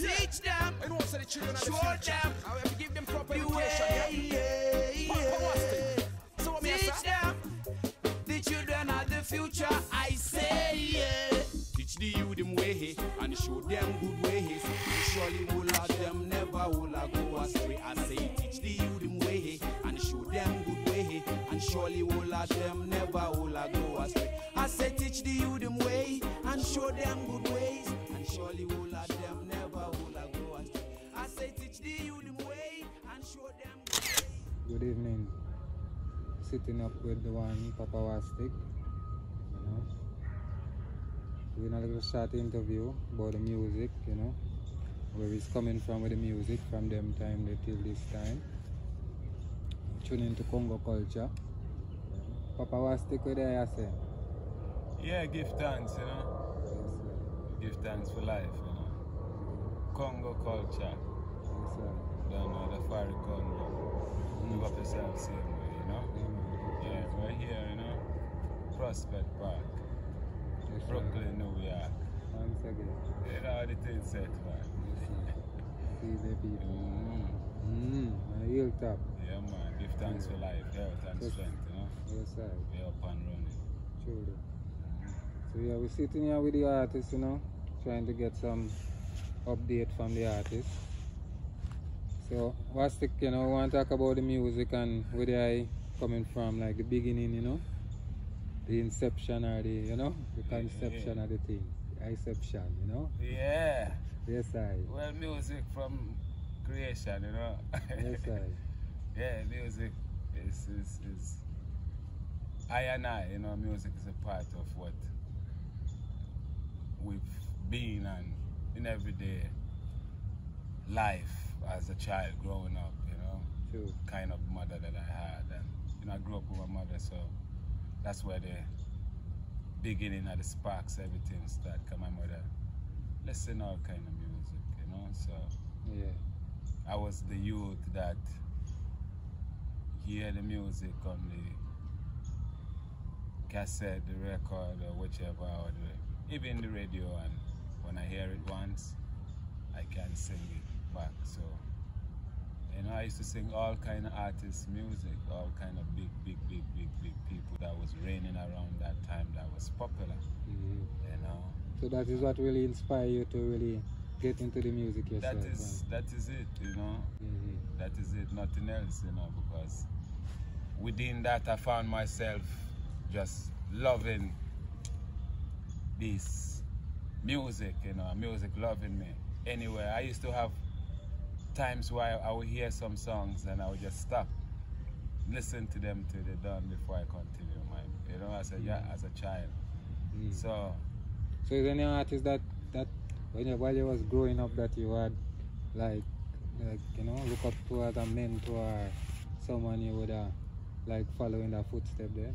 Teach them. And also the children of the Show future. them. I have to give them proper The education. way. Paapa Wastik. So me Teach them. The children of the future. I say yeah. Teach the youth them way and show them good ways. Surely will of them never will go astray. I say teach the youth them way and show them good way. And surely will of them never will go astray. I say teach the youth them way and show them good ways. And surely will of them never will go astray. I say teach the youth them way and show them good ways. Good evening. Sitting up with the one Paapa Wastik, you know. Doing a little short interview about the music, you know, where he's coming from with the music from them time till this time. Tuning into Congo culture. Paapa Wastik, what do you say? Yeah, give thanks, you know. Yes, sir. Give thanks for life, you know. Congo culture. Yes, sir. Don't know the far Congo. Give up yourself same way, you know. Yeah, we're here, you know. Prospect Park. Yes, sir. Brooklyn, New York. Once again. You know how the things set, man. Yes, sir. See the people. A hilltop. Yeah, man. Give thanks for life, health and Yes. strength, you know. Yes, sir. We're up and running. True. So yeah, we're sitting here with the artists, you know, trying to get some update from the artists. So Wastik, you know, we want to talk about the music and where they coming from, like the beginning, you know, the inception or the, you know, the conception of the thing, the inception, you know. Yeah. Yes, I. Well, music from creation, you know. Yes, I. Yeah, music is I and I, you know, music is a part of what we've been and in everyday life as a child growing up, you know. True. Kind of mother that I had, and you know, I grew up with my mother, so that's where the beginning of the sparks, everything started. Cause my mother listen all kind of music, you know. So Yeah. I was the youth that hear the music on the cassette, the record, or whichever, or even the radio, and when I hear it once, I can sing it back. So, you know, I used to sing all kind of artists' music, all kind of big people that was reigning around that time that was popular, you know. So that is what really inspired you to really get into the music yourself. That is it, you know. That is it, nothing else, you know, because within that I found myself just loving this music, you know, music loving me. Anyway, I used to have times where I would hear some songs and I would just stop, listen to them till they're done before I continue mine, you know, as a child. So is there any artist that while you was growing up that you had like you know, look up to as a mentor or someone you would like follow in that footstep there?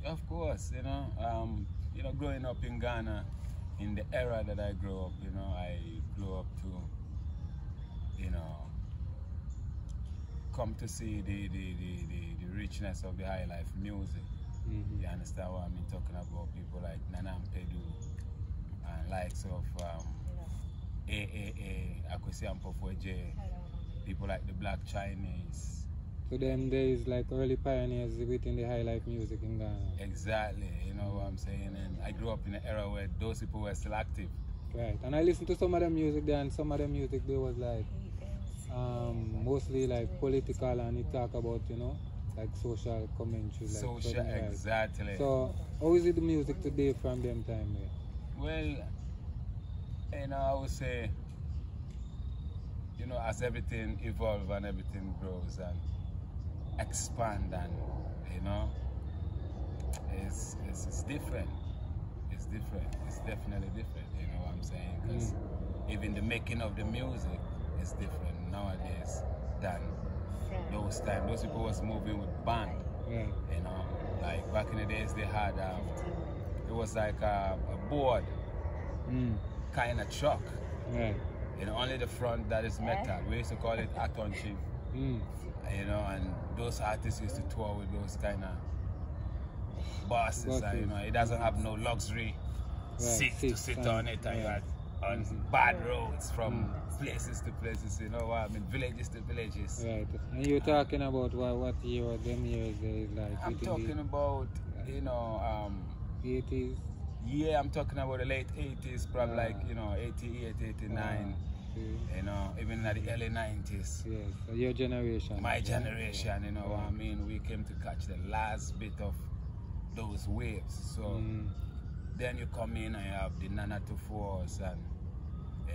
of course, you know, growing up in Ghana, in the era that I grew up, you know, I grew up to, you know, come to see the richness of the high life music. You understand what I mean? Talking about people like Nana Mpedu and likes of Akwesi Ampofweje, people like the Black Chinese. So them days like early pioneers within the high life music in Ghana. Exactly, you know what I'm saying? And I grew up in an era where those people were still active. Right, and I listened to some of the music there, and some of the music there was like mostly like political, and it talk about, you know, like social commentary. Like Social, exactly. Right. So how is it the music today from them time there? Well, you know, I would say, you know, as everything evolves and everything grows and expand, and you know, it's different. It's different. It's definitely different. You know what I'm saying? Because even the making of the music is different nowadays than those times. Those people was moving with band. Yeah. You know, like back in the days they had it was like a board kind of truck. Right. You know, only the front that is metal. We used to call it atonchi. You know, and those artists used to tour with those kind of buses. And, you know, it doesn't have no luxury seat to sit on it. And you had on bad roads from places to places, you know what I mean, villages to villages. Right. And you're talking about what year, them years is like? I'm talking about, you know, 80s? yeah, I'm talking about the late 80s, probably like, you know, 88, 89, you know, even in the early 90s. Yes, your generation. My generation, you know what I mean? We came to catch the last bit of those waves. So then you come in and you have the Nana 24s, and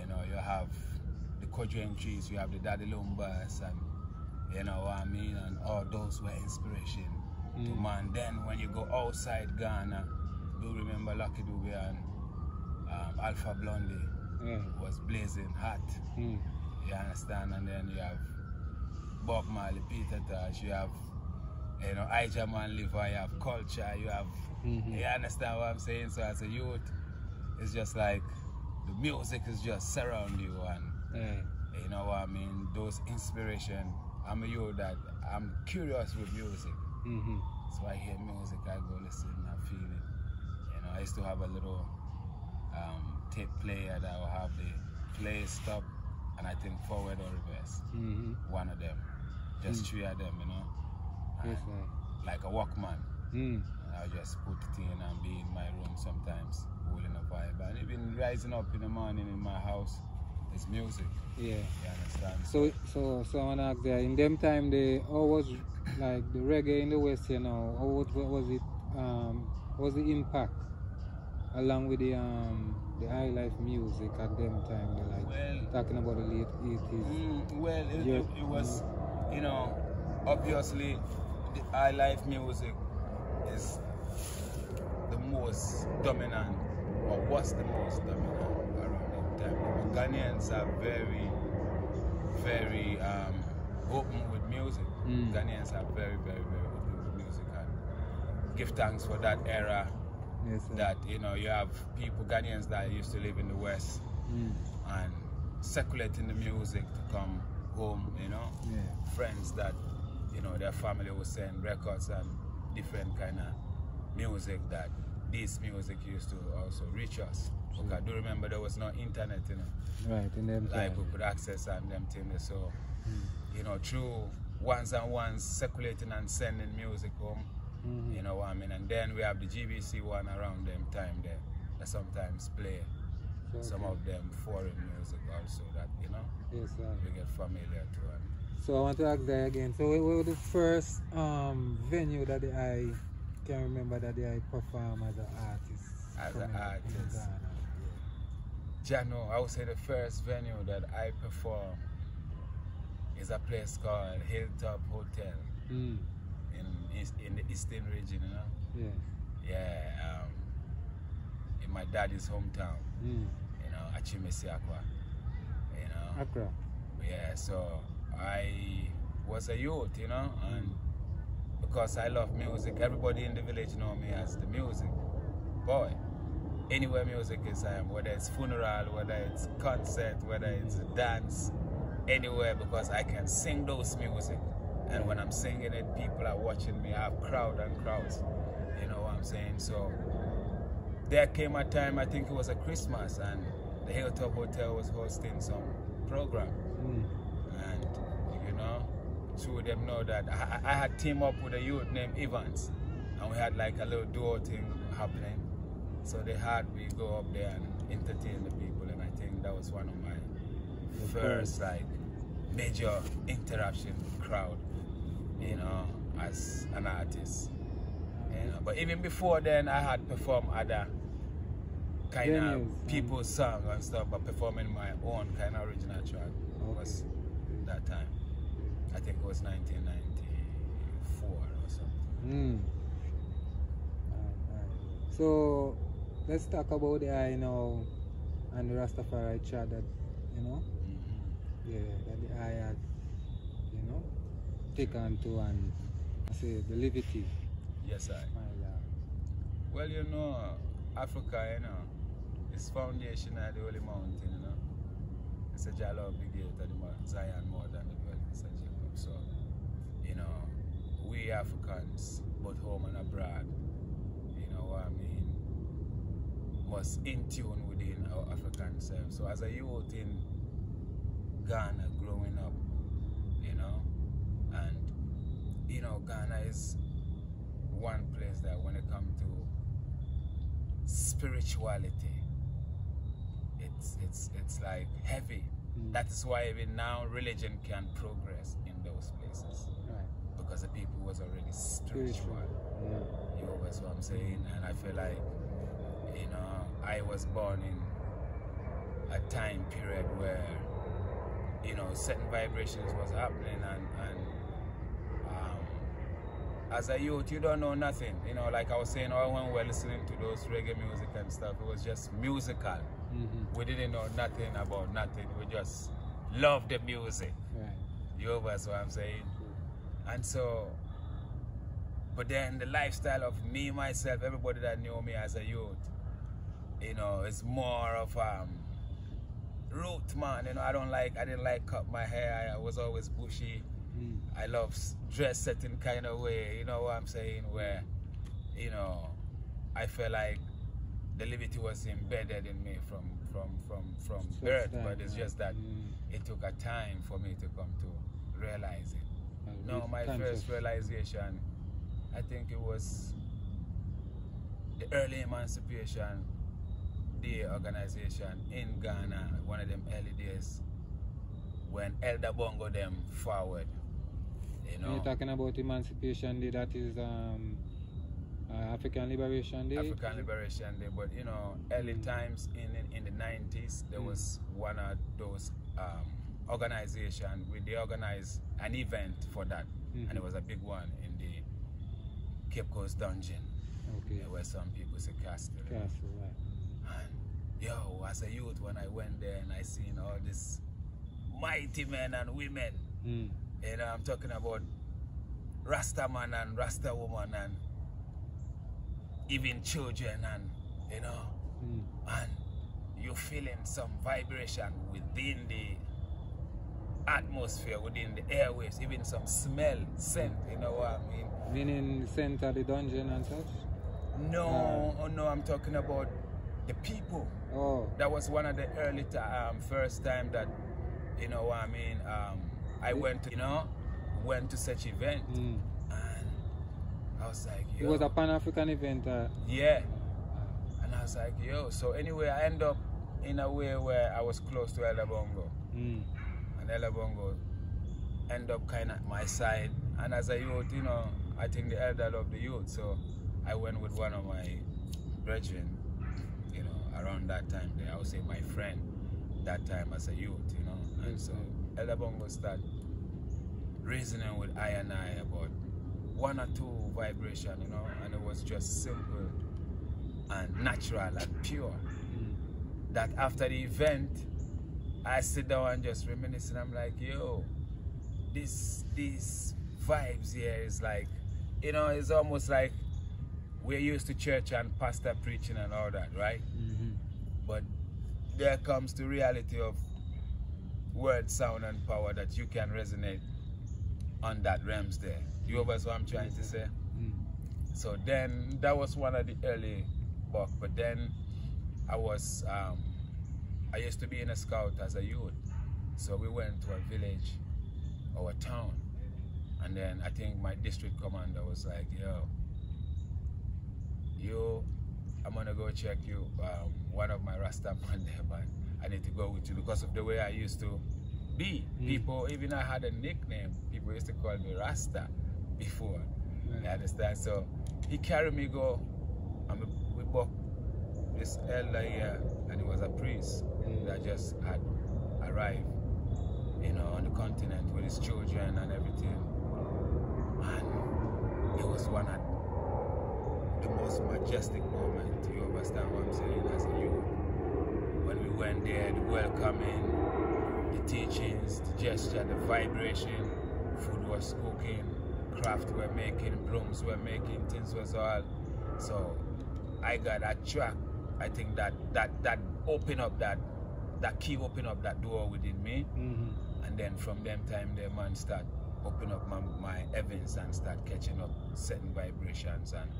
you know, you have the Kodrian Trees, you have the Daddy Lumbas, and you know what I mean, and all those were inspiration to man. Then when you go outside Ghana, do remember Lucky Dube and Alpha Blondie was blazing hot. You understand? And then you have Bob Marley, Peter Tosh, you have, you know, Ijaman Liver, you have culture, you have, you understand what I'm saying? So as a youth, it's just like the music is just surround you, and you know what I mean? Those inspiration. I'm a youth that I'm curious with music. So I hear music, I go listen, I feel it. You know, I used to have a little tape player that will have the play, stop, and I think forward or reverse. One of them. Just three of them, you know. Yes, like a Walkman. And I'll just put it in and be in my room sometimes, holding a vibe. And even rising up in the morning in my house is music. Yeah. You understand? So I wanna ask there, in them time how was like the reggae in the West, you know, what was it was the impact along with the high life music at them time, like talking about the late 80s? Well, it was, you know, obviously the high life music is the most dominant, or was the most dominant around that time. Ghanaians are very, very open with music. Ghanaians are very, very, very open with music, and give thanks for that era. Yes, that, you know, you have people, Ghanaians that used to live in the West and circulating the music to come home, you know. Friends that, you know, their family was send records and different kind of music, that this music used to also reach us. Because I do remember there was no internet, you know. Right, in them like we could access and them things. So, you know, through ones and ones circulating and sending music home, you know what I mean? And then we have the GBC one around them time there that sometimes play some of them foreign music also that, you know, we get familiar to. So I want to ask that again. So what was the first venue that I can remember that I perform as an artist? As an artist? Jano, I would say the first venue that I perform is a place called Hilltop Hotel. In the Eastern region, you know? Yeah, in my daddy's hometown, you know, Achimesiakwa, you know? Accra. Yeah, so I was a youth, you know, and because I love music, everybody in the village know me as the music boy. Anywhere music is, I am, whether it's funeral, whether it's concert, whether it's dance, anywhere, because I can sing those music. And when I'm singing it, people are watching me. I have crowd and crowds, you know what I'm saying? So there came a time, I think it was a Christmas, and the Hilltop Hotel was hosting some program. And, you know, two of them know that I had teamed up with a youth named Evans, and we had like a little duo thing happening. So they had me go up there and entertain the people, and I think that was one of my first like major interaction with crowd, you know, as an artist. You know, but even before then, I had performed other kind of people's songs and stuff, but performing my own kind of original track was that time. I think it was 1994 or something. So let's talk about the eye now and the Rastafari chat that, you know, that the eye had, you know, taken to, and I say the levity. Yes, I. Well, you know, Africa, you know, it's foundation at the Holy Mountain, you know. It's a Jalo obligate at the Zion more than the world, it's a Jacob. So, you know, we Africans, both home and abroad, you know what I mean, must in tune within our African self. So as a youth in Ghana growing up, you know, and you know, Ghana is one place that when it comes to spirituality, it's like heavy. That is why even now religion can progress in those places. Right. Because the people was already spiritual. Yeah. You know what I'm saying? And I feel like, you know, I was born in a time period where, you know, certain vibrations was happening, and as a youth, you don't know nothing. You know, like I was saying, when we were listening to those reggae music and stuff, it was just musical. We didn't know nothing about nothing. We just loved the music. Right. You know what I'm saying? And so, but then the lifestyle of me, myself, everybody that knew me as a youth, you know, it's more of root, man. You know, I didn't like cut my hair. I was always bushy. I love dress certain kind of way, you know what I'm saying, where, you know, I feel like the liberty was embedded in me from birth, but it's just that it took a time for me to come to realize it. No, my first realization, I think it was the early Emancipation Day organization in Ghana, one of them early days when Elder Bongo them forward. You know, you're talking about Emancipation Day, that is African Liberation Day? African Liberation Day, but you know, early times in the 90s, there was one of those organizations where they organized an event for that, and it was a big one in the Cape Coast Dungeon. Okay. Where some people say Castle. Castle, right. And yo, as a youth, when I went there and I seen all these mighty men and women, you know, I'm talking about Rasta man and Rasta woman and even children, and you know, and you're feeling some vibration within the atmosphere, within the airwaves, even some smell, scent, you know what I mean? Meaning scent of the dungeon and such? No, no, I'm talking about the people. Oh. That was one of the early first time that, you know what I mean, I went to, you know, went to such event, and I was like, yo. It was a Pan-African event? Yeah. And I was like, yo. So anyway, I end up in a way where I was close to Elder Bongo. And Elder Bongo end up kind of at my side. And as a youth, you know, I think the elder loved the youth. So I went with one of my brethren, you know, around that time there. I would say my friend that time as a youth, you know. And so Elder Bongo started reasoning with I and I about one or two vibration, you know, and it was just simple and natural and pure. That after the event, I sit down and just reminisce, and I'm like, yo, these vibes here is like, you know, it's almost like we're used to church and pastor preaching and all that, right? But there comes the reality of word, sound, and power that you can resonate on that realms there. You know what I'm trying to say? So then that was one of the early buck, but then I was I used to be in a scout as a youth. So we went to a village or a town, and then I think my district commander was like, yo, I'm gonna go check you, one of my Rasta man there, but I need to go with you because of the way I used to be. People, even I had a nickname, people used to call me Rasta before. You understand? So he carried me go, and we booked this elder here, and he was a priest that just had arrived, you know, on the continent with his children and everything. And it was one of the most majestic moments, you understand what I'm saying, as a youth. When we went there, the welcoming, the teachings, the gesture, the vibration, food was cooking, craft were making, blooms were making, things was all. So I got that track. I think that opened up that key opened up that door within me. And then from them time there, man, start open up my heavens and start catching up certain vibrations and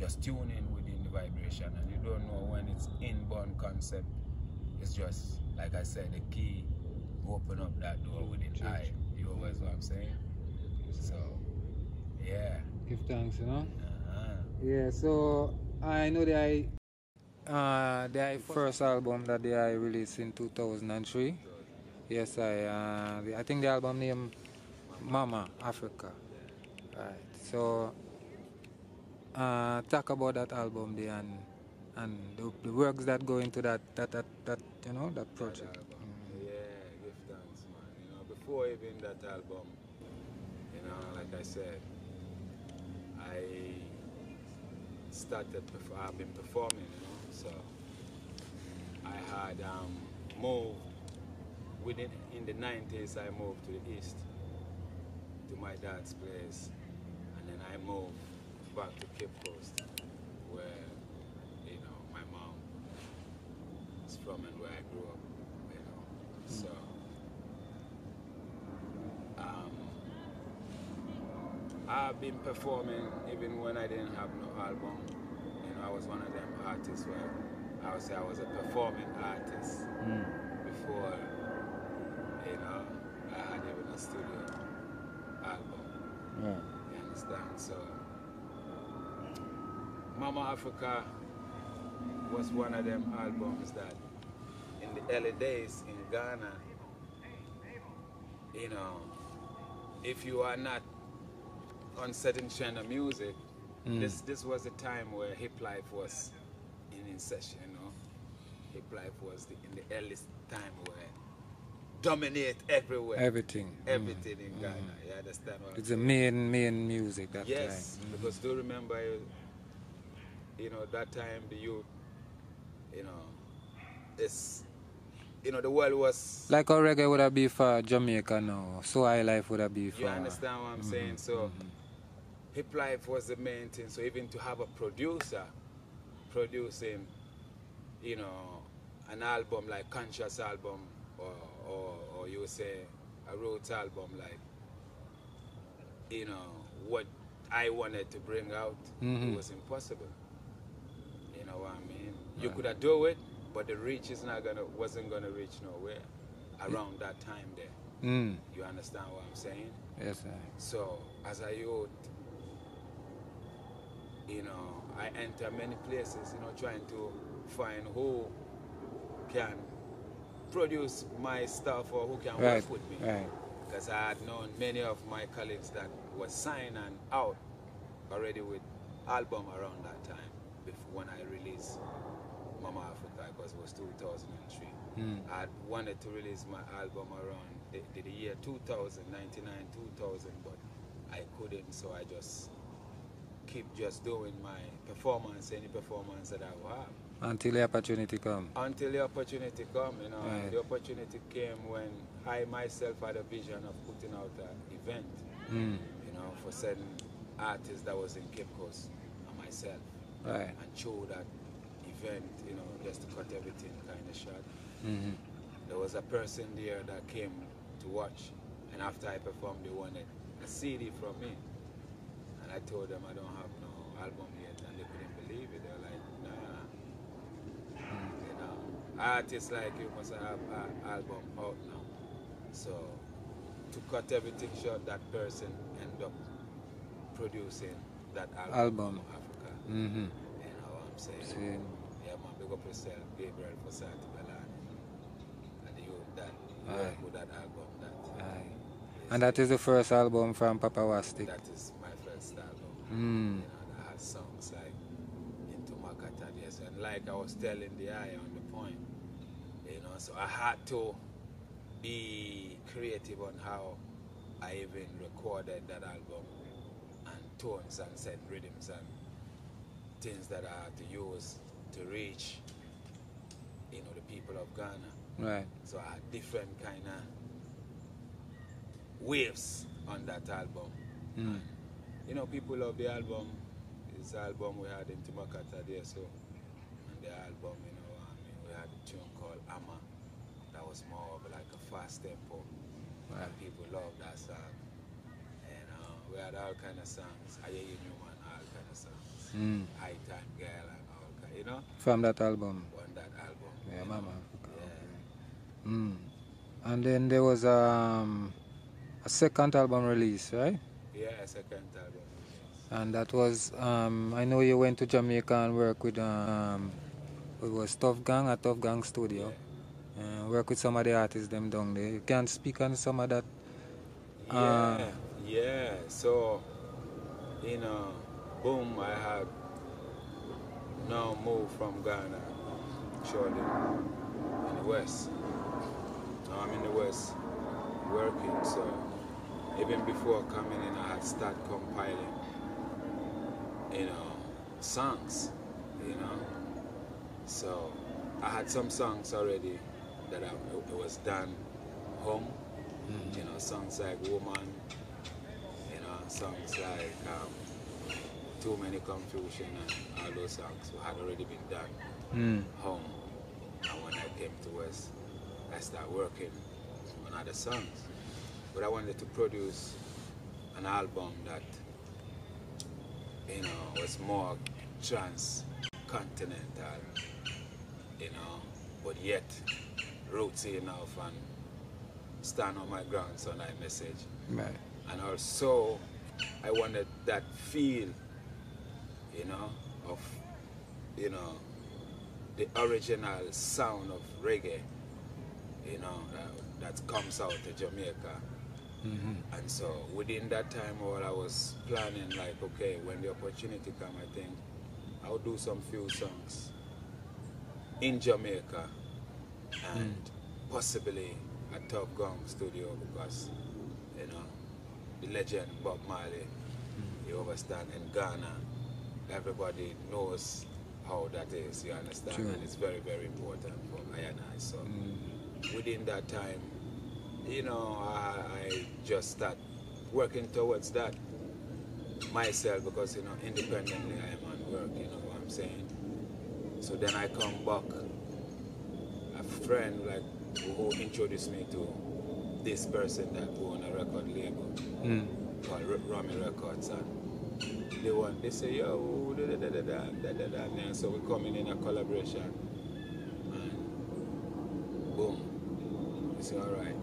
just tune in within the vibration, and you don't know when it's inborn concept. It's just, like I said, the key open up that door with it eye. You always know what I'm saying? So, yeah. Give thanks, you know? Yeah, so I know the first album that I released in 2003. Yes, I think the album name Mama Africa. Right. So talk about that album there and the works that go into that you know, that project. That Yeah, give thanks, man. You know, before even that album, you know, like I said, I started, I've been performing, you know, so I had moved, in the 90s I moved to the east, to my dad's place, and then I moved back to Cape Coast, where, you know, my mom is from and where I grew up, you know, so I've been performing even when I didn't have no album. You know, I was one of them artists where I would say I was a performing artist before, you know, I had even a studio album. Yeah. You understand? So Mama Africa was one of them albums that in the early days in Ghana, you know, if you are not on certain genre of music, this was the time where hip life was in session, you know. Hip life was in the earliest time where dominate everywhere. Everything. Everything in Ghana. You understand what It's the main music that time. Yes, because do remember, you know, that time the youth, you know, it's, you know, the world was like how reggae would have been for Jamaica now, so high life would have been for. You understand what I'm saying? So hip life was the main thing. So even to have a producer producing, you know, an album like Conscious album, or you would say a Roots album, like, you know, what I wanted to bring out, it was impossible. You know what I mean? You could have do it, but the reach wasn't gonna reach nowhere around that time there. You understand what I'm saying? Yes, sir. So as a youth, you know, I enter many places, you know, trying to find who can produce my stuff or who can work with me. Right. Because I had known many of my colleagues that were signed and out already with album around that time, when I released Mama Africa, because it was 2003. I had wanted to release my album around the year 2000, 99, 2000, but I couldn't, so I just keep just doing my performance, any performance that I will have. Until the opportunity come. Until the opportunity come, you know. Right. The opportunity came when I myself had a vision of putting out an event, you know, for certain artists that was in Cape Coast and myself. Right. And show that event, you know, just to cut everything kind of short. There was a person there that came to watch, and after I performed, they wanted a CD from me. And I told them I don't have no album yet, and they couldn't believe it. They were like, nah. You know, artists like you must have an album out now. So to cut everything short, that person ended up producing that album. Africa. You know what I'm saying? Yeah, man, big up yourself, Gabriel for Sati Balan. And you that work with that album. And that is the first album from Paapa Wastik. That is my first album. You know, that has songs like Into Makata, yes. And like I was telling the eye on the point, you know, so I had to be creative on how I even recorded that album, and tones and set rhythms and things that I had to use to reach, you know, the people of Ghana. Right. So I had different kind of waves on that album. And, you know, people love the album. This album we had in Tumakata there, so on the album, you know, I mean, we had a tune called Ama. That was more of like a fast tempo. And people love that song. And we had all kind of songs. I hear you, man, all kind of songs. High Time Girl and all you know. From that album? On that album. Yeah, Mama Africa. Yeah. Okay. And then there was a second album release, right? Yeah, a second album. And that was, I know you went to Jamaica and worked with, it was Tough Gang at Tough Gang Studio. Yeah. Work with some of the artists them down there. You can speak on some of that. Yeah. So, you know, boom, I had now moved from Ghana, surely, in the West. Now I'm in the West working, so even before coming in, I had started compiling, you know, songs, you know. So I had some songs already that it was done home, you know, songs like Woman, you know, songs like Too Many Confusion and all those songs had already been done home. And when I came to West, I started working on other songs. But I wanted to produce an album that, you know, was more transcontinental, you know, but yet rootsy enough and stand on my ground, so that message. Right. And also, I wanted that feel, you know, of, you know, the original sound of reggae, you know, that comes out of Jamaica. And so within that time, I was planning, like, okay, when the opportunity comes, I think I'll do some few songs in Jamaica and possibly at Tough Gang Studio, because, you know, the legend Bob Marley, you understand, in Ghana, everybody knows how that is, you understand? Sure. And it's very, very important for I and I. So within that time, you know, I just start working towards that myself, because, you know, independently I am on work, you know what I'm saying? So then I come back, a friend like who introduced me to this person that owned a record label called Rami Records, and they say, yo, and so we come in a collaboration, and boom, we say, all right,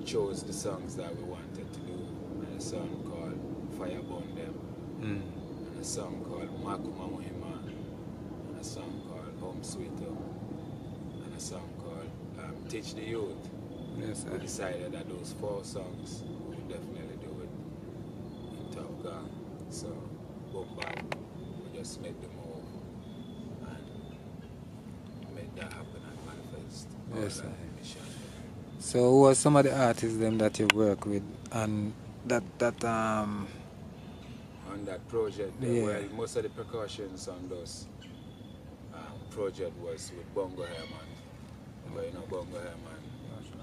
chose the songs that we wanted to do, and a song called Fire Badennnggg'nnn, and a song called Makuma Muhima, and a song called Home Sweet Home, and a song called Teach the Youth. Yes, sir. We decided that those 4 songs we would definitely do it in Tough Gang. So, boom, bam, we just made the move and made that happen and manifest. Yes, sir. Mission. So who are some of the artists them that you work with and that On that project, Yeah. well, most of the percussions on those project was with Bongo Herman. But you know, Bongo Herman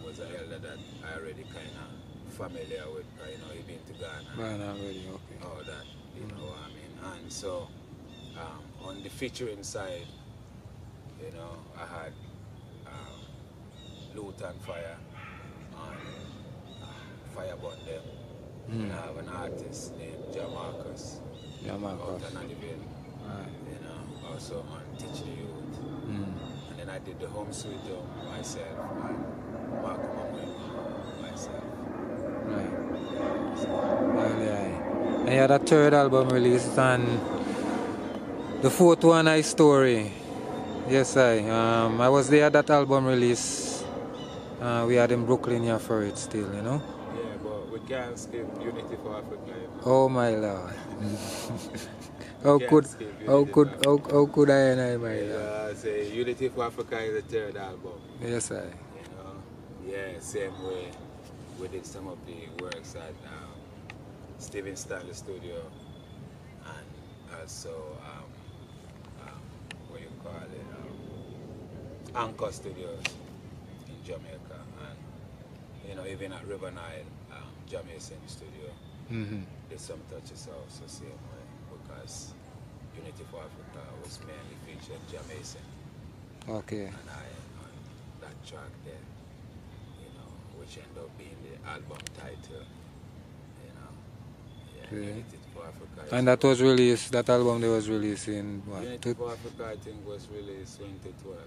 was an elder that I already kind of familiar with. You know, he been to Ghana. already, okay. All that, you know what I mean. And so, on the featuring side, you know, I had Loot and Fire on Fire Badennnggg'nnn. And I have an artist named Jamarcus. OutaNational. You know, also on Teach the Youth. And then I did the Home Sweet Home myself and Makuma Muhima myself. Right. I had a third album released and the fourth one I Story. Yes, I was there at that album release. We had in Brooklyn here for it still, you know. Yeah, but we can't skip Unity for Africa. You know? Oh my Lord. How could I and I, my Lord? Say Unity for Africa is the third album. Yes, I. You know, yeah, same way we did some of the works at Stephen Stanley Studio, and also what you call it, Anchor Studios in Jamaica, and you know, even at River Nile, Jamaican Studio, did some touches also same way, because Unity for Africa was mainly featured Jamaican. Okay. And I on that track there, you know, which ended up being the album title, you know. Okay. Unity for Africa. And that was released, that album they was released in what? Unity for Africa, I think, was released 2012.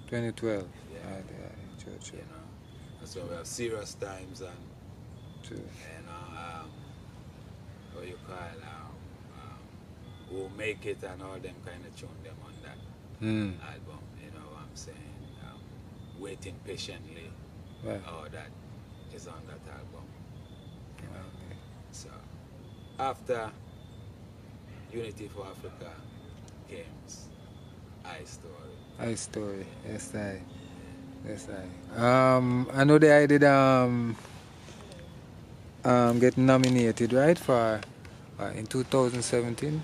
2012. Yeah. True. You know, so we have serious times and True. what you call Who Make It and all them kind of tune them on that album. You know what I'm saying? Waiting Patiently. Right. All that is on that album. You know? Okay. So after Unity for Africa came I Story. Yes, I. I know that I did get nominated, right, for in 2017.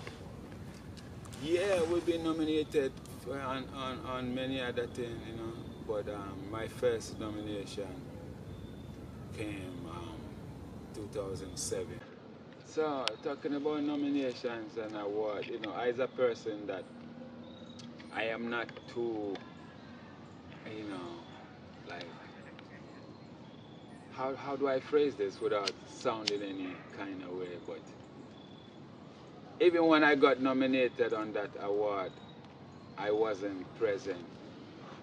Yeah, we've been nominated on many other things, you know. But my first nomination came 2007. So talking about nominations and awards, you know, as a person that I am not too, you know, like, how do I phrase this without sounding any kind of way, but even when I got nominated on that award, I wasn't present,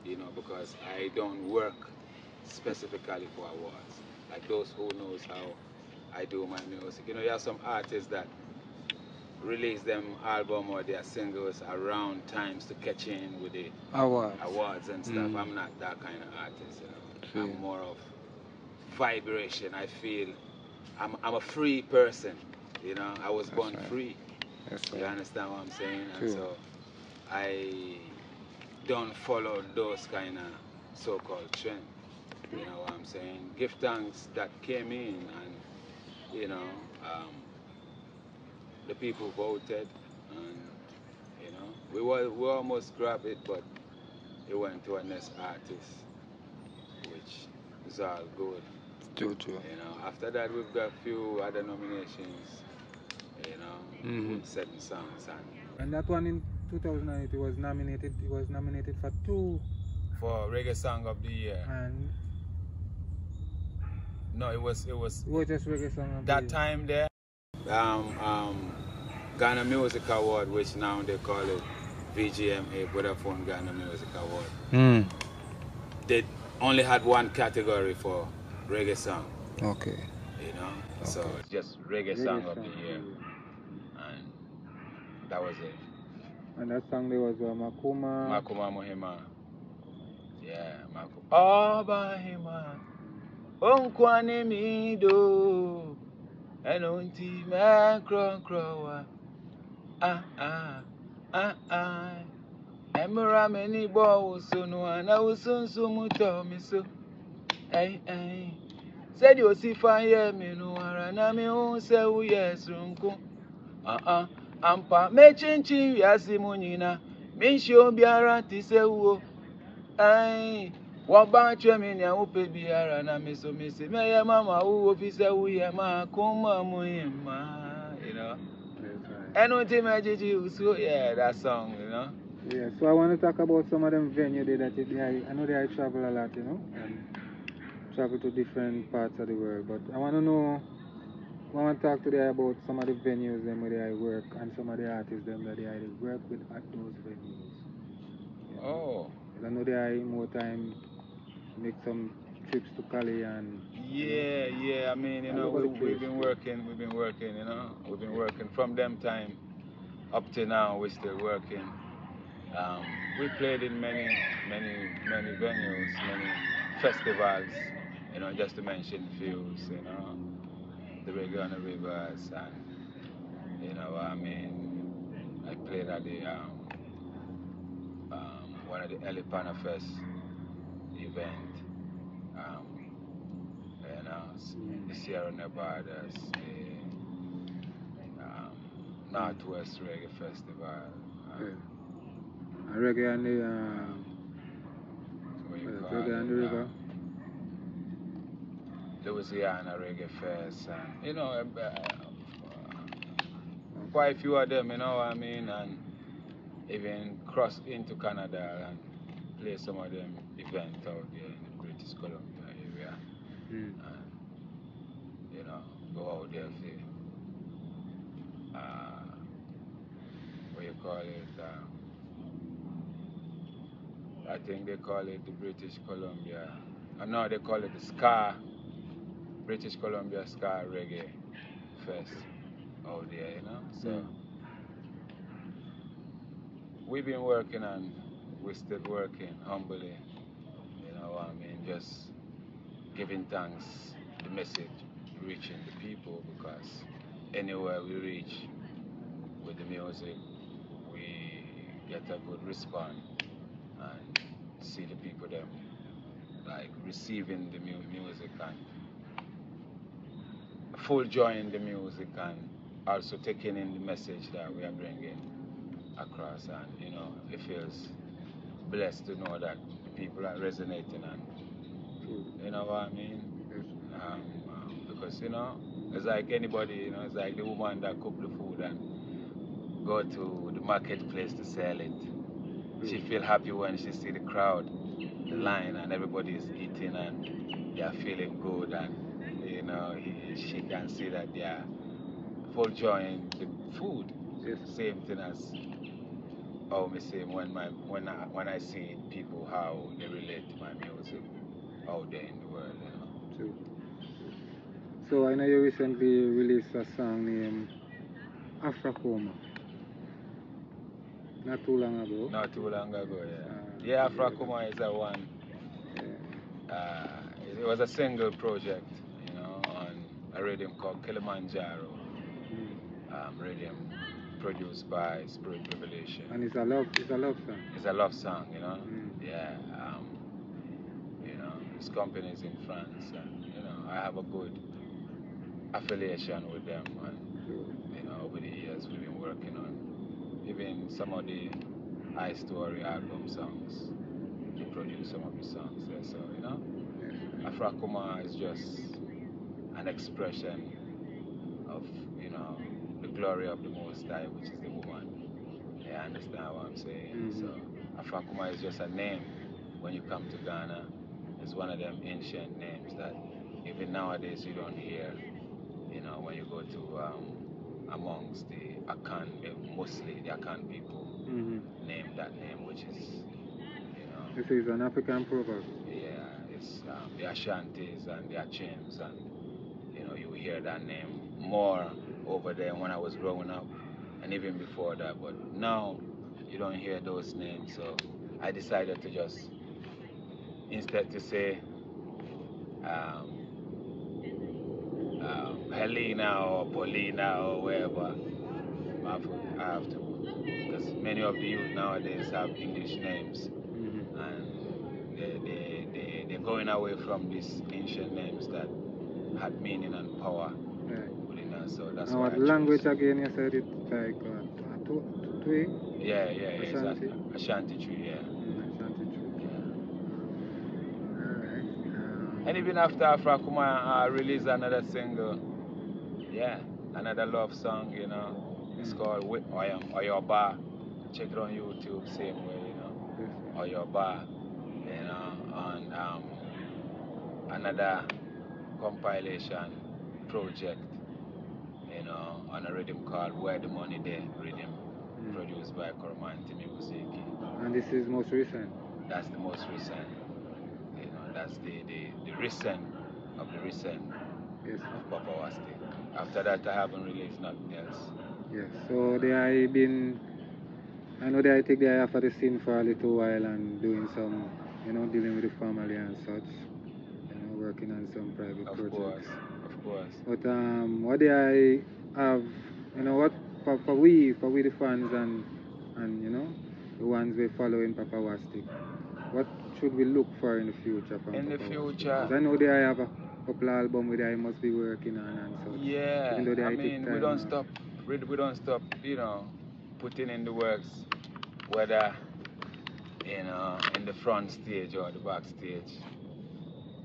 you know, because I don't work specifically for awards. Like those who knows how I do my music. You know, you have some artists that release them album or their singles around times to catch in with the awards and stuff. I'm not that kind of artist, you know. True. I'm more of vibration. I feel I'm a free person, you know. I was born free. You understand what I'm saying? And so I don't follow those kind of so-called trends. You know what I'm saying? Give thanks that came in, and you know, the people voted, and you know, we almost grabbed it, but it went to a next artist, which is all good. True. You know, after that we've got a few other nominations. You know, with certain songs, and that one in 2008 it was nominated. It was nominated for 2 for Reggae Song of the Year. And no, it was just Reggae Song of that the time there. Ghana Music Award, which now they call it VGMA, Vodafone Ghana Music Award. They only had one category for Reggae Song. Okay. You know, so just Reggae Song of the Year, and that was it. And that song there was Makuma Muhima. Yeah, Makuma. Bahima. Onkwane mido. Enonti makron. Emra many balls so no and I was so much me so. Said you see fire me no and I me on say yes runko. Ampa me chinchi yasimunina. Me show biara ti se wo. Wabanche me nya upe biara na me so me se me ya mama wo fi se wo ye ma kuma muhima, you know. And what yeah, that song, you know. Yeah, so I want to talk about some of them venues that I know they travel a lot, you know, and travel to different parts of the world. But I want to talk today about some of the venues them where I work and some of the artists them that I work with at those venues. You know? Oh. I know they more time make some trips to Cali and yeah. I mean, you know, we've been working, you know, we've been working from them time up to now. We're still working. We played in many venues, many festivals, you know, just to mention few, you know, the Reggae on the Rivers, and you know, I mean, I played at the one of the Elipana Fest event, you know, the Sierra Nevadas, the Northwest Reggae Festival. Reggae on the Reggae on the River. Louisiana Reggae Fest, and you know, quite a few of them, you know what I mean, and even cross into Canada and play some of them events out there in the British Columbia area, and you know, go out there call it? I think they call it the British Columbia. No, they call it the Ska, British Columbia Ska Reggae Fest out there, you know. So we've been working and we're still working humbly, you know what I mean, just giving thanks, the message reaching the people, because anywhere we reach with the music, we get a good response and see the people them like receiving the music and full joy in the music, and also taking in the message that we are bringing across, and you know, it feels blessed to know that the people are resonating, and you know what I mean. Because you know, it's like anybody, you know, it's like the woman that cook the food and go to the marketplace to sell it. She feel happy when she see the crowd, the line, and everybody is eating and they are feeling good, and you know, she can see that they are full joy in the food. Same thing as how me say when I see people how they relate to my music out there in the world, you know. True. So I know you recently released a song named Afracoma. Not too long ago. Not too long ago, yeah. Afracoma is a one. It was a single project, you know, on a rhythm called Kilimanjaro. Rhythm produced by Spirit Revelation. And it's a love song. It's a love song, you know. Yeah. You know, his company is in France, and you know, I have a good affiliation with them, and you know, over the years we've been working on even some of the High Story album songs. They produce some of the songs there, so you know, Afracoma is just an expression of, you know, the glory of the Most High, which is the woman. Yeah, I understand what I'm saying. So Afracoma is just a name. When you come to Ghana, it's one of them ancient names that even nowadays you don't hear. You know, when you go to amongst the Akan, mostly the Akan people name that name, which is, you know. This is an African proverb. Yeah, it's the Ashantis and the Achims, and you know, you hear that name more over there when I was growing up, and even before that. But now you don't hear those names, so I decided to just, instead to say Helena or Paulina or wherever, I have to, because many of the youth nowadays have English names, and they're going away from these ancient names that had meaning and power within us. So that's why. What language again? You said it like Twi? Yeah, it's Ashanti Tree, yeah. Ashanti Tree. Alright. And even after Afracoma, I released another single, another love song, you know. It's called Oyoba. Check it on YouTube, same way, you know. Oyoba, you know, on another compilation project, you know, on a rhythm called Where the Money There rhythm, produced by Kormanti Music. And this is most recent? That's the most recent. You know, that's the recent of the recent of Paapa Wastik. After that, I haven't released nothing else. Yes, so I know they take the eye off of the scene for a little while and doing some, you know, dealing with the family and such, you know, working on some private projects. Of course. But what do I have, you know, what for we the fans and you know, the ones we follow in Paapa Wastik, what should we look for in the future from in Paapa the future? Wastik? I know they have a couple albums where I must be working on and such. Yeah, even though I mean, we don't stop, you know, putting in the works, whether, you know, in the front stage or the backstage,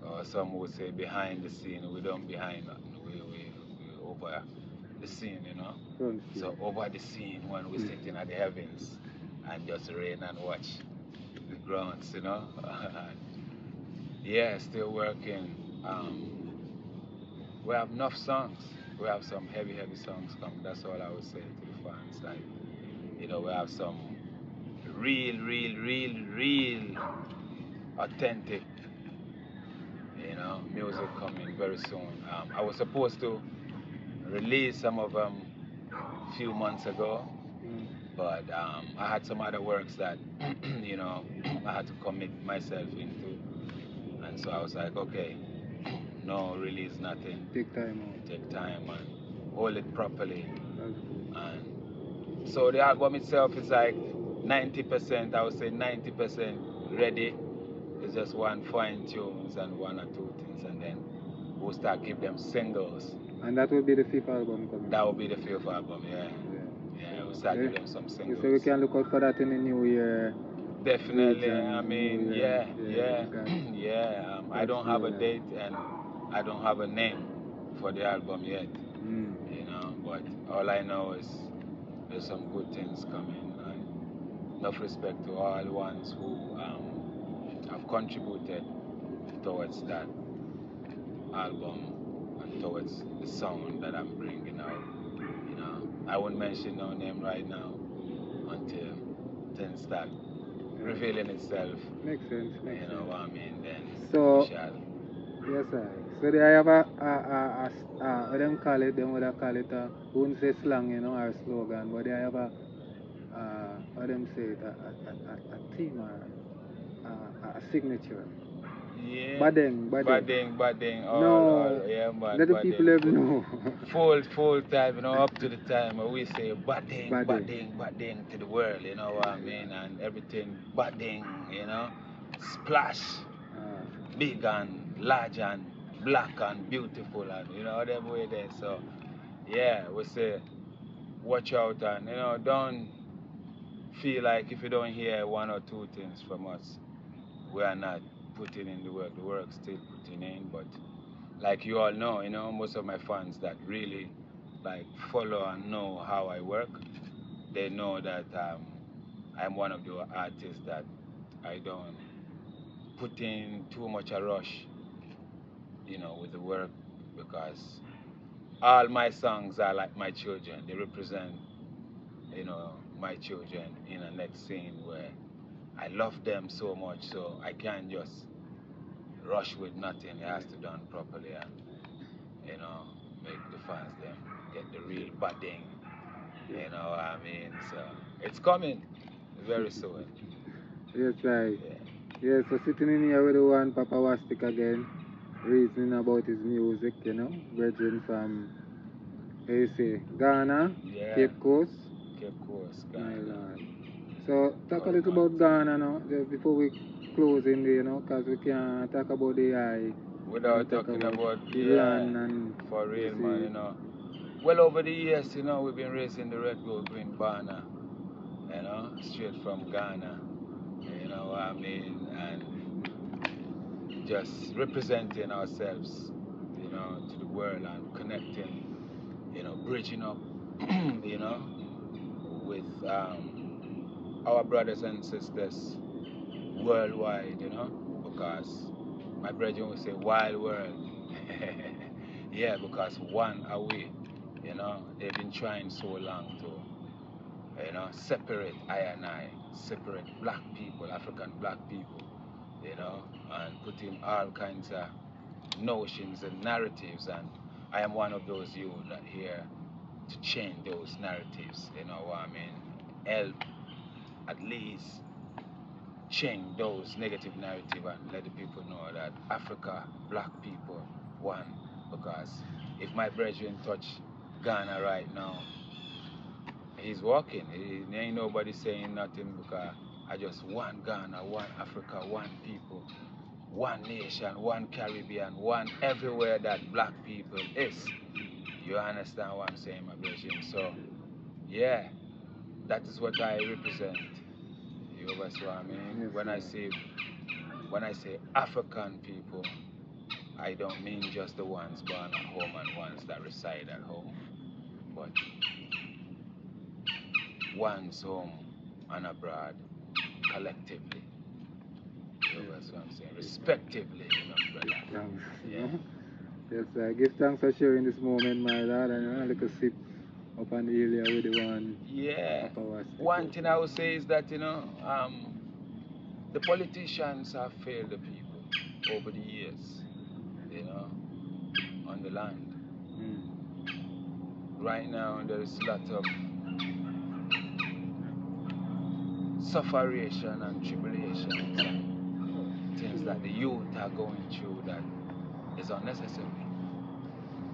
or some would say behind the scene. We don't behind nothing, we over the scene, you know. So over the scene, when we're sitting at the heavens and just rain and watch the grounds, you know. Yeah, still working. We have enough songs. We have some heavy songs coming. That's all I would say to the fans. Like, you know, we have some real authentic, you know, music coming very soon. I was supposed to release some of them a few months ago, but I had some other works that, you know, I had to commit myself into, and so I was like, okay, no release nothing. Take time out. Take time and hold it properly. And so the album itself is like 90%, I would say 90% ready. It's just one fine tunes and one or two things, and then we'll start give them singles. And that will be the fifth album coming? That will be the fifth album, yeah. Yeah, we'll start give them some singles. So we can look out for that in the new year? Definitely, I mean, yeah. I don't have a date and I don't have a name for the album yet, you know, but all I know is there's some good things coming, and enough respect to all the ones who have contributed towards that album and towards the sound that I'm bringing out, you know. I won't mention no name right now until things start revealing itself. Makes sense. You know what I mean? Then so, we shall. Yes, sir. So they have what them call it, them would call it wouldn't say slang, you know, or slogan, but they have what them say it, a theme or a signature. Yeah. Badennnggg'nnn. All, yeah, man. Let the people have know. Full time, you know, up to the time we say Badennnggg'nnn to the world, you know what I mean? And everything Badennnggg'nnn, you know, splash, big and large and black and beautiful, and you know, them way there. So, yeah, we say, watch out, and you know, don't feel like if you don't hear one or two things from us, we are not putting in the work's still putting in, but like you all know, you know, most of my fans that really like follow and know how I work, they know that I'm one of the artists that I don't put in too much a rush, you know, with the work, because all my songs are like my children. They represent, you know, my children in a next scene where I love them so much, so I can't just rush with nothing. It has to be done properly and, you know, make the fans them get the real Badennnggg'nnn. You know what I mean? So it's coming very soon. Yes, right. Yeah, so sitting in here with the one Paapa Wastik again, reasoning about his music, you know, brethren from, how you say, Ghana, Cape Coast. Cape Coast, Ghana. My Lord. So talk a little about Ghana now, just before we close in there, you know, because we can't talk about the eye without talking about the land and for real, man, you know. Well, over the years, you know, we've been raising the red, gold, green banner, you know, straight from Ghana, you know what I mean, and just representing ourselves, you know, to the world and connecting, you know, bridging up, you know, with our brothers and sisters worldwide, you know, because my brethren will say wild world. Yeah, because one away, you know, they've been trying so long to, you know, separate I and I, separate black people, African black people, you know, and put in all kinds of notions and narratives, and I am one of those youth that here to change those narratives, you know what I mean, help at least change those negative narratives and let the people know that Africa, black people, one. Because if my brethren touch Ghana right now, he's walking. There ain't nobody saying nothing, because I just want Ghana, one Africa, one people, one nation, one Caribbean, one everywhere that black people is. You understand what I'm saying, my brethren? So, yeah, that is what I represent. You understand what I mean? Yes, when I say African people, I don't mean just the ones born at home and ones that reside at home, but ones home and abroad, collectively. You understand what I'm saying? Respectively, you know, brother. Thanks. Yeah. Yes, I give thanks for sharing this moment, my lord, and a little sip up on the hill here with the one Yeah. Paapa Wastik. One thing I would say is that, the politicians have failed the people over the years, on the land. Right now, there is a lot of sufferation and tribulations and things that the youth are going through that is unnecessary,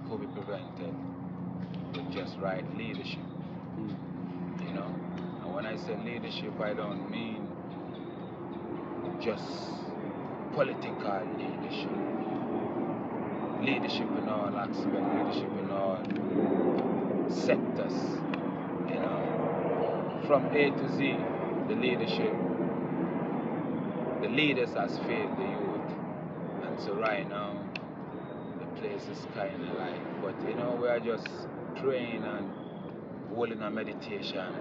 could be prevented with just right leadership. And when I say leadership, I don't mean just political leadership. Leadership in all aspects, leadership in all sectors, from A to Z, the leadership, the leaders has failed the youth. And so right now, the place is kind of like, but we are just praying and holding a meditation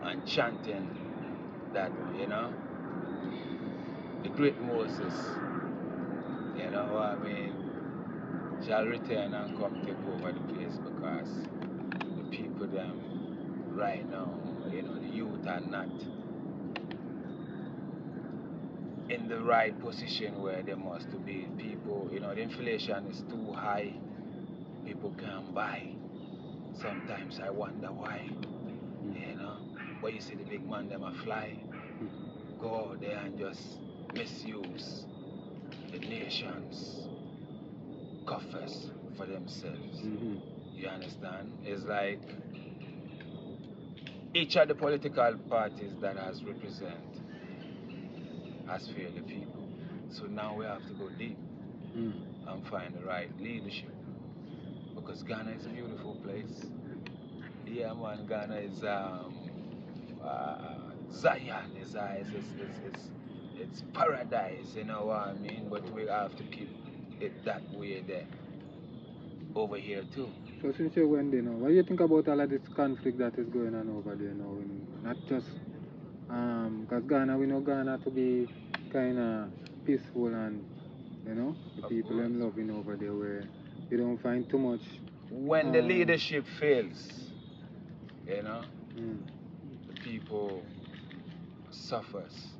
and chanting that, the great Moses, shall return and come take over the place, because the people them right now, the youth are not in the right position where they must be. People, the inflation is too high. People can't buy. Sometimes I wonder why, but you see the big man them a fly, go there and just misuse the nation's coffers for themselves. You understand? It's like each of the political parties that has represent has failed the people. So now we have to go deep and find the right leadership. Because Ghana is a beautiful place. Yeah, man, Ghana is Zion, it's paradise, you know what I mean? But we have to keep it that way there, over here too. So since you went there now, what do you think about all of this conflict that is going on over there now? Not just, because Ghana, we know Ghana to be kind of peaceful and, the people them loving over there where you don't find too much. When the leadership fails, the people suffers.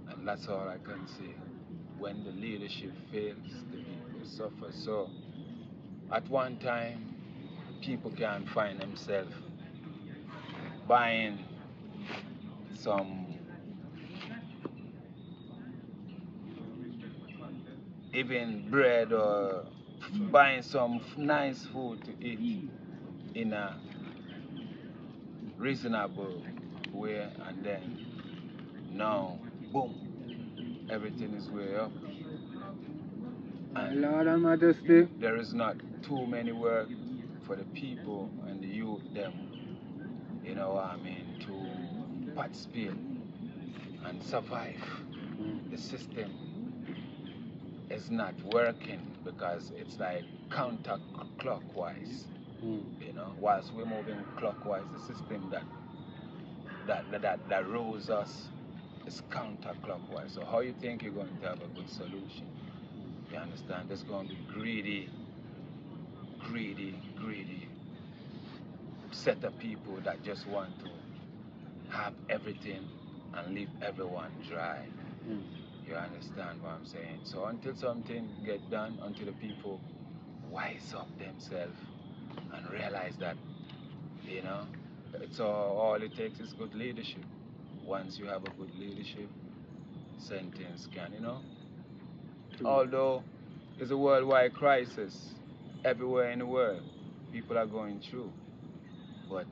And that's all I can say. When the leadership fails, the people suffer. So at one time, people can find themselves buying some even bread or buying some nice food to eat in a reasonable way, and then now, boom, everything is way up. And Lord and Majesty, there is not too many work for the people and the youth them, to participate and survive. The system is not working because it's like counterclockwise. Whilst we're moving clockwise, the system that rules us is counterclockwise. So how you think you're going to have a good solution? You understand? There's going to be greedy set of people that just want to have everything and leave everyone dry. You understand what I'm saying? So until something get done, until the people wise up themselves and realize that, it's all it takes is good leadership. Once you have a good leadership, sentence can, although it's a worldwide crisis everywhere in the world, people are going through. But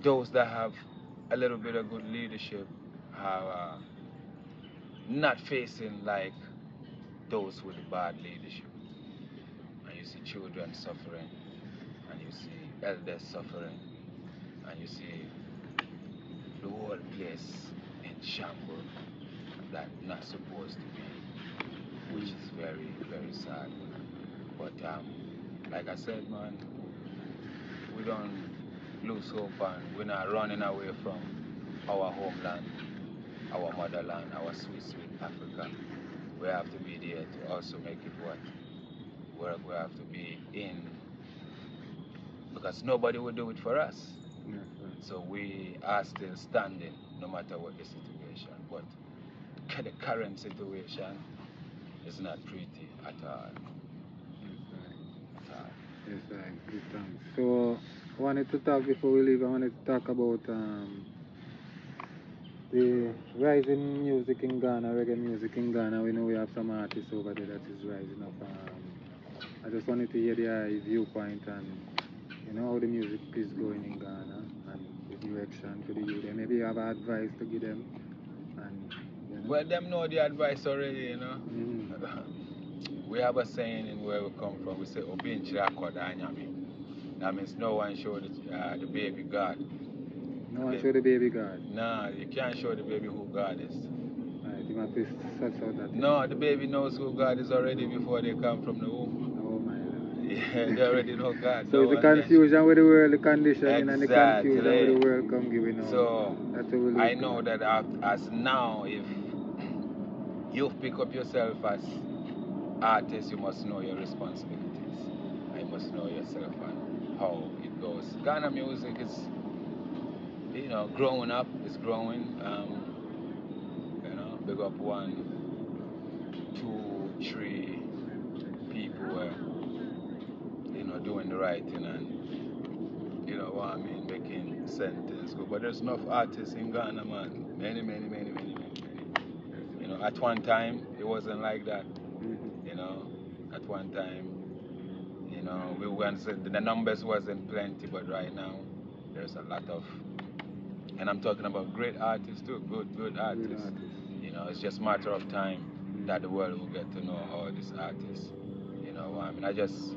those that have a little bit of good leadership are not facing like those with bad leadership. And you see children suffering, and you see elders suffering, and you see the whole place in shambles that not supposed to be, which is very, very sad. But like I said, man, we don't lose hope, and we're not running away from our homeland, our motherland, our sweet, sweet Africa. We have to be there to also make it work. We have to be in because nobody will do it for us. Yes, So we are still standing no matter what the situation. But the current situation is not pretty at all. Yes, good thanks. So I wanted to talk before we leave. I wanted to talk about the rising music in Ghana, reggae music in Ghana. We know we have some artists over there that is rising up. I just wanted to hear their viewpoint and how the music is going in Ghana and the direction to the youth. And maybe you have advice to give them. And Well, them know the advice already, Mm-hmm. We have a saying in where we come from. We say, "Obin Chirakwadanyami." That means no one show the baby God. No one show the baby God. Nah, you can't show the baby who God is. Right, you must such out that. No, the baby knows who God is already before they come from the womb. Oh my Lord. Yeah, they already know God. So it's the confusion with the world, the conditioning, and the Exactly. confusion with the world come giving out. So that's what we I know that as now, if you pick up yourself as artist, you must know your responsibilities. You must know yourself and how it goes. Ghana music is, growing up, it's growing. Big up 1, 2, 3 people were, doing the right thing and, making sentence go. But there's enough artists in Ghana, man. Many. At one time, it wasn't like that. At one time, we weren't, the numbers wasn't plenty, but right now, there's a lot of, and I'm talking about great artists too, good artists. It's just a matter of time that the world will get to know all these artists. I just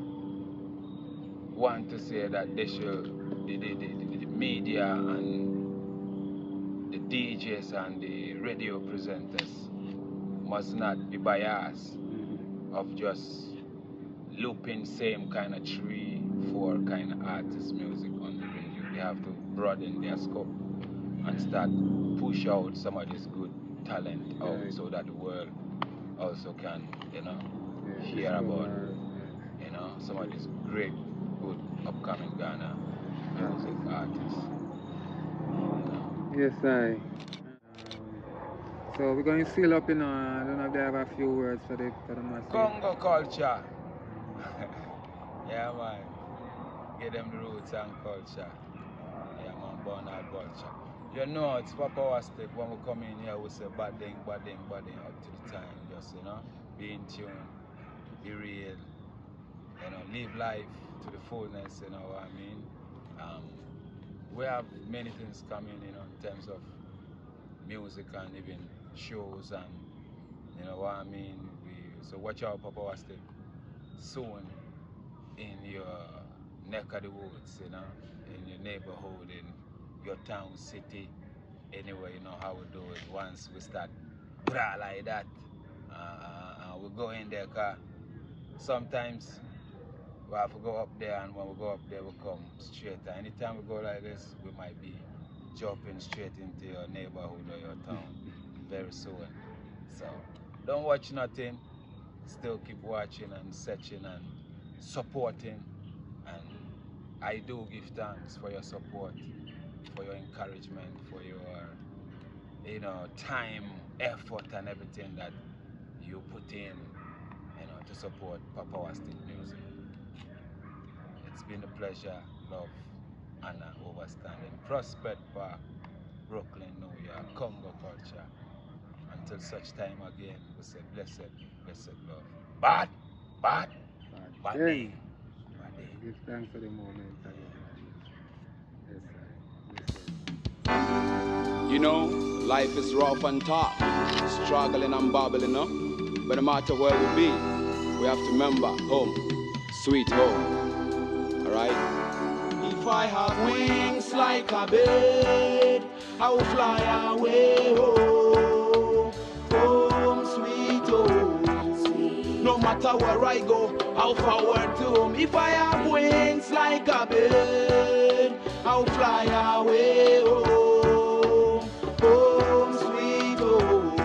want to say that they should, the media and the DJs and the radio presenters must not be biased of just looping same kind of 3, 4 kind of artist music on the radio. They have to broaden their scope and start push out some of this good talent out so that the world also can, hear about, some of these great, good, upcoming Ghana music artists. Yes, so we're going to seal up, I don't know if they have a few words for the massive. Congo culture. Yeah, man. Give them the roots and culture. Yeah, man, born out culture. It's Paapa Wastik. When we come in here, we say Badennnggg'nnn up to the time. Just, be in tune, be real, live life to the fullness, you know what I mean? We have many things coming, in terms of music and even shows and, you know what I mean? So watch out, Paapa Wastik, soon in your neck of the woods, in your neighborhood, in your town, city, anywhere, how we do it. Once we start like that, we go in there, cause sometimes we have to go up there, and when we go up there, we come straight. And anytime we go like this, we might be jumping straight into your neighborhood or your town very soon. So don't watch nothing, still keep watching and searching and supporting. And I do give thanks for your support, for your encouragement, for your time, effort and everything that you put in, to support Paapa Wastik music. It's been a pleasure, love, honor, overstanding. Prospect Park, Brooklyn, New York, Congo culture. Until such time again, we say blessed love. Badennnggg'nnn. Give thanks for the moment again. Life is rough and tough, struggling and babbling, but no matter where we be, we have to remember home, sweet home. Alright? If I have wings like a bird, I will fly away home, home, sweet home. No matter where I go, I'll forward to home. If I have wings like a bird, I'll fly away home, home, sweet home.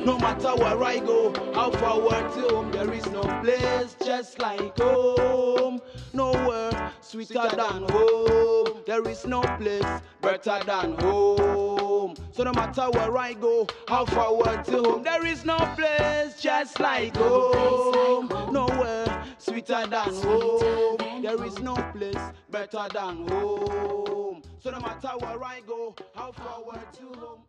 No matter where I go, how forward to home, there is no place just like home. Nowhere sweeter than home. There is no place better than home. So no matter where I go, how forward to home, there is no place just like home. Nowhere sweeter than home. There is no place better than home. So no matter where I go, how forward to home.